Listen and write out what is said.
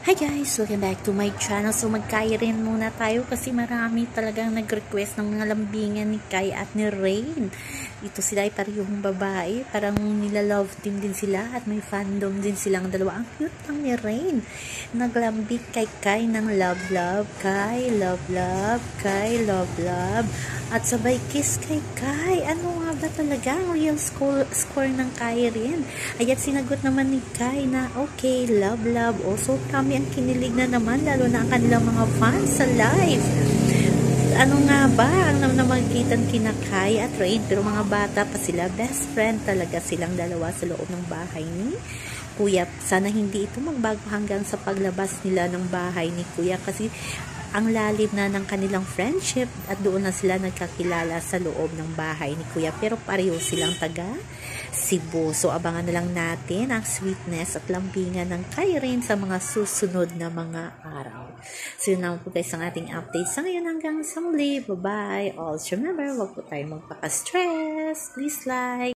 Hi guys! Welcome back to my channel. So magkairin muna tayo kasi marami talagang nag-request ng mga lambingan ni Kai at ni Rain. Ito sila ay parehong babae. Parang nila-love team din sila at may fandom din silang dalawa. Ang cute lang ni Rain. Naglambing kay Kai ng love love. Kai love love. Kai love love. At sabay kiss kay Kai. Ano nga ba talaga ang real score ng Kai rin? Ayan sinagot naman ni Kai na okay, love love. Also kami ang kinilig na naman, lalo na ang kanilang mga fans sa live. Ano nga ba ang namagitan kina Kai at Rain? Pero mga bata pa sila, best friend talaga silang dalawa sa loob ng bahay ni Kuya. Sana hindi ito magbago hanggang sa paglabas nila ng bahay ni Kuya kasi ang lalim na ng kanilang friendship at doon na sila nagkakilala sa loob ng bahay ni Kuya. Pero pareho silang taga Cebu. So abangan na lang natin ang sweetness at lambingan ng Kai Rain sa mga susunod na mga araw. So yun naman po guys ang ating update sa ngayon hanggang sa muli. Bye-bye. Also remember, wag po tayo magpaka-stress. Please like,